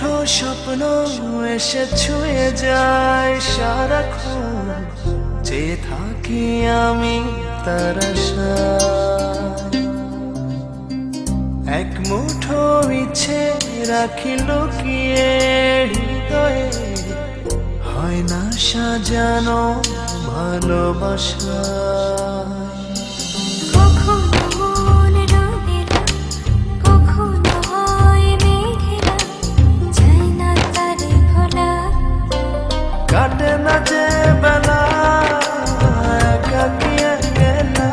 মুঠো স্বপ্ন এসে ছুঁয়ে যায় সারাক্ষণ, চেয়ে থাকি আমি তার আশায়। এক মুঠো ইচ্ছে রাখি লুকিয়ে হৃদয়ে, হয় না সাজানো ভালোবাসা। কাটে না যে বেলা একাকী একলা,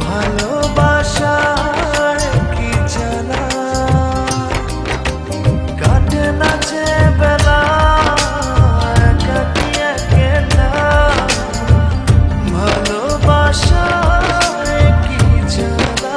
ভালোবাসার কি জানা। কাটে না যে বেলা একাকী একলা, ভালোবাসার কি জানা।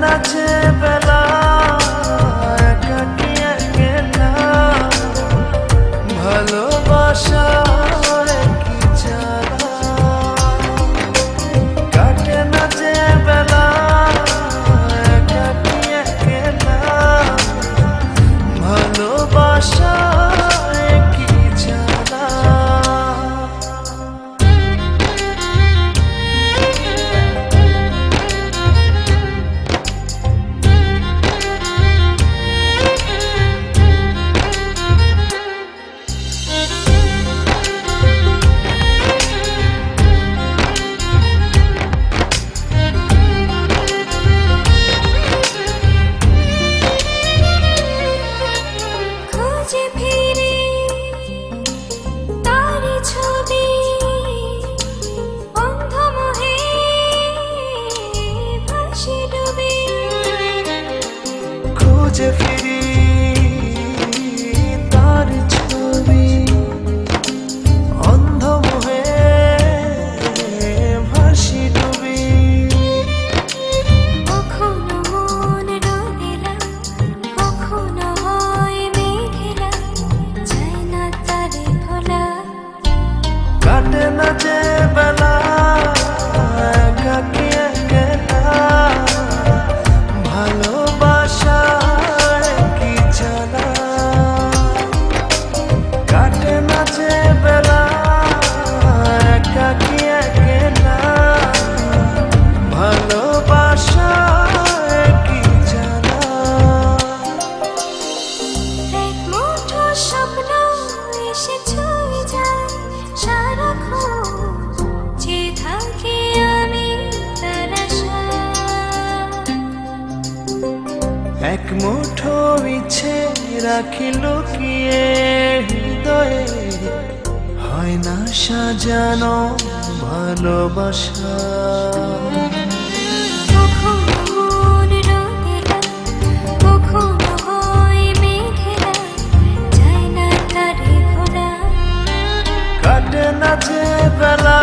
নাচে বেলা একাকী একলা, ভালোবাসার কি জানা। কাটে না যে বেলা একাকী একলা, ভালোবাসার কি জানা। খুঁজে ফিরি তার ছবি, অন্ধ মোহে ভাসি ডুবি। কখনো মন রঙিলা, কখনো হয় মেঘলা, যায় না তারে ভোলা। কাটে না যে বেলা একাকী একলা, ভালোবাসা কি জানা। কাটে না যে বেলা একাকী একলা, ভালোবাসা কি জানা। এক মুঠো স্বপ্ন এসে ছুঁয়ে যায় সারাক্ষণ, চেয়ে থাকি আমি তার আশায়। এক মুঠো ইচ্ছে রাখি লুকিয়ে হৃদয়ে, হয় না সাজানো ভালোবাসা। কখনো মন রঙিলা, কখনো হয় মেঘলা, যায় না তারে ভোলা। কাটে না যে বেলা